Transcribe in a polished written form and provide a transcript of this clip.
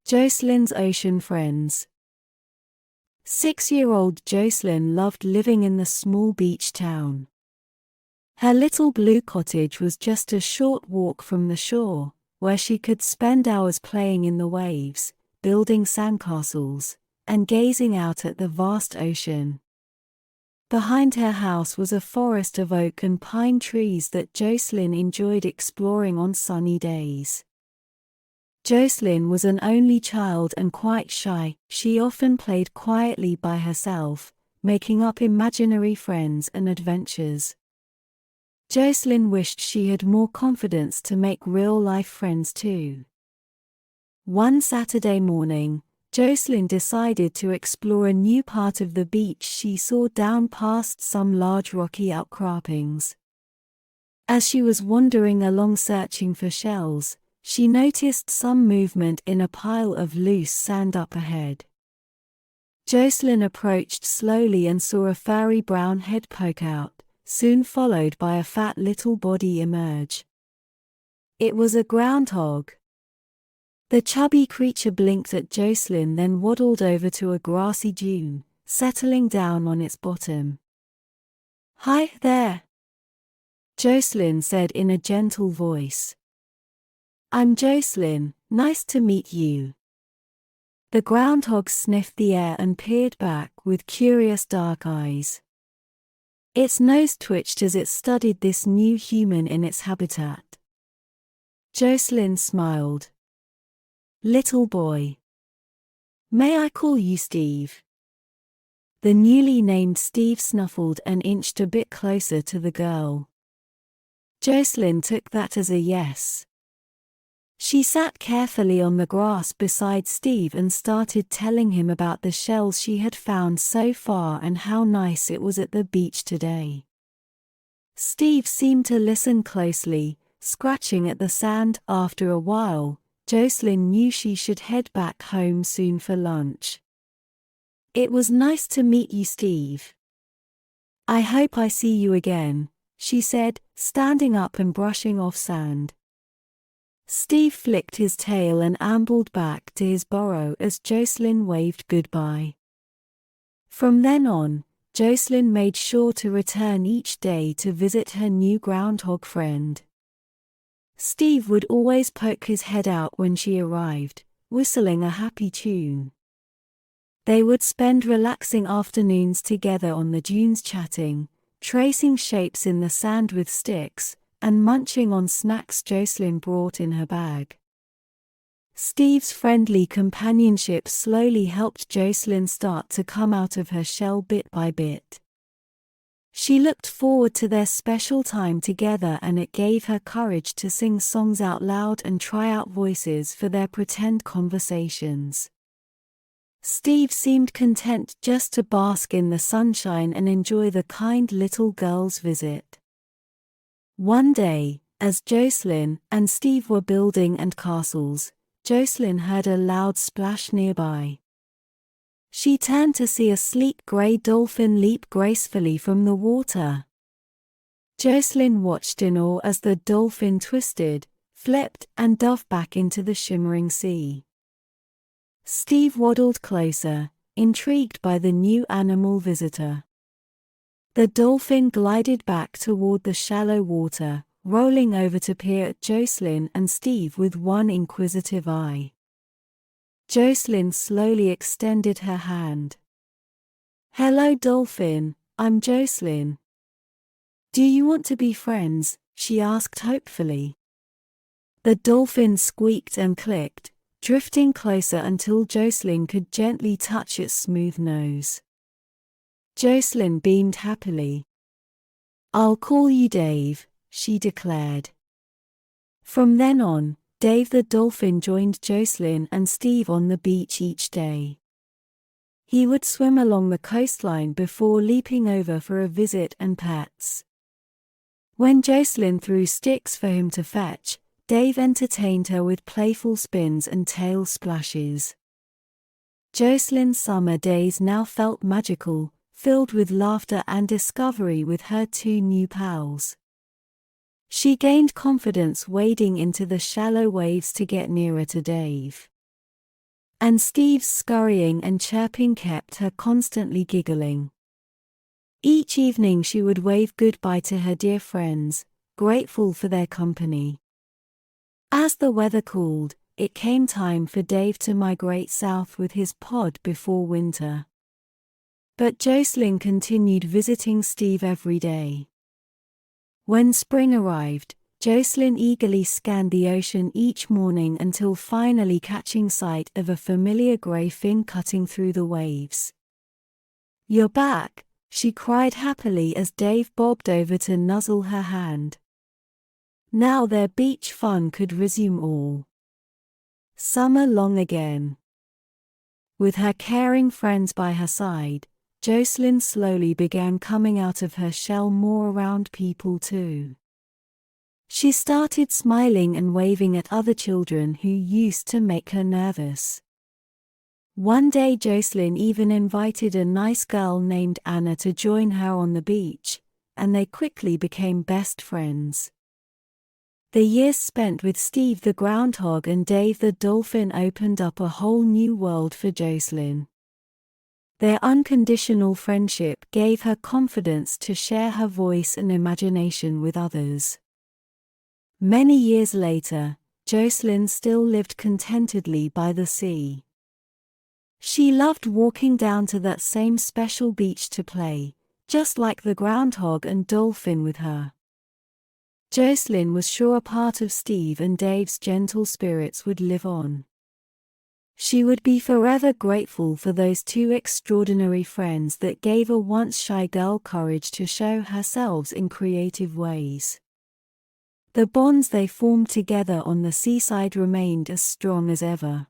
Joecelyn's Ocean Friends. 6-year-old Joecelyn loved living in the small beach town. Her little blue cottage was just a short walk from the shore, where she could spend hours playing in the waves, building sandcastles, and gazing out at the vast ocean. Behind her house was a forest of oak and pine trees that Joecelyn enjoyed exploring on sunny days. Joecelyn was an only child and quite shy. She often played quietly by herself, making up imaginary friends and adventures. Joecelyn wished she had more confidence to make real-life friends too. One Saturday morning, Joecelyn decided to explore a new part of the beach she saw down past some large rocky outcroppings. As she was wandering along searching for shells, she noticed some movement in a pile of loose sand up ahead. Joecelyn approached slowly and saw a furry brown head poke out, soon followed by a fat little body emerge. It was a groundhog. The chubby creature blinked at Joecelyn, then waddled over to a grassy dune, settling down on its bottom. "Hi there," Joecelyn said in a gentle voice. "I'm Joecelyn, nice to meet you." The groundhog sniffed the air and peered back with curious dark eyes. Its nose twitched as it studied this new human in its habitat. Joecelyn smiled. "Little boy. May I call you Steve?" The newly named Steve snuffled and inched a bit closer to the girl. Joecelyn took that as a yes. She sat carefully on the grass beside Steve and started telling him about the shells she had found so far and how nice it was at the beach today. Steve seemed to listen closely, scratching at the sand. After a while, Joecelyn knew she should head back home soon for lunch. "It was nice to meet you, Steve. I hope I see you again," she said, standing up and brushing off sand. Steve flicked his tail and ambled back to his burrow as Joecelyn waved goodbye. From then on, Joecelyn made sure to return each day to visit her new groundhog friend. Steve would always poke his head out when she arrived, whistling a happy tune. They would spend relaxing afternoons together on the dunes chatting, tracing shapes in the sand with sticks, and munching on snacks Joecelyn brought in her bag. Steve's friendly companionship slowly helped Joecelyn start to come out of her shell bit by bit. She looked forward to their special time together, and it gave her courage to sing songs out loud and try out voices for their pretend conversations. Steve seemed content just to bask in the sunshine and enjoy the kind little girl's visit. One day, as Joecelyn and Steve were building castles, Joecelyn heard a loud splash nearby. She turned to see a sleek gray dolphin leap gracefully from the water. Joecelyn watched in awe as the dolphin twisted, flipped, and dove back into the shimmering sea. Steve waddled closer, intrigued by the new animal visitor. The dolphin glided back toward the shallow water, rolling over to peer at Joecelyn and Steve with one inquisitive eye. Joecelyn slowly extended her hand. "Hello, dolphin, I'm Joecelyn. Do you want to be friends?" she asked hopefully. The dolphin squeaked and clicked, drifting closer until Joecelyn could gently touch its smooth nose. Joecelyn beamed happily. "I'll call you Dave," she declared. From then on, Dave the dolphin joined Joecelyn and Steve on the beach each day. He would swim along the coastline before leaping over for a visit and pets. When Joecelyn threw sticks for him to fetch, Dave entertained her with playful spins and tail splashes. Joecelyn's summer days now felt magical, filled with laughter and discovery with her two new pals. She gained confidence wading into the shallow waves to get nearer to Dave. And Steve's scurrying and chirping kept her constantly giggling. Each evening she would wave goodbye to her dear friends, grateful for their company. As the weather cooled, it came time for Dave to migrate south with his pod before winter. But Joecelyn continued visiting Steve every day. When spring arrived, Joecelyn eagerly scanned the ocean each morning until finally catching sight of a familiar grey fin cutting through the waves. "You're back," she cried happily as Dave bobbed over to nuzzle her hand. Now their beach fun could resume all summer long again. With her caring friends by her side, Joecelyn slowly began coming out of her shell more around people too. She started smiling and waving at other children who used to make her nervous. One day Joecelyn even invited a nice girl named Anna to join her on the beach, and they quickly became best friends. The years spent with Steve the groundhog and Dave the dolphin opened up a whole new world for Joecelyn. Their unconditional friendship gave her confidence to share her voice and imagination with others. Many years later, Joecelyn still lived contentedly by the sea. She loved walking down to that same special beach to play, just like the groundhog and dolphin with her. Joecelyn was sure a part of Steve and Dave's gentle spirits would live on. She would be forever grateful for those two extraordinary friends that gave a once shy girl courage to show herself in creative ways. The bonds they formed together on the seaside remained as strong as ever.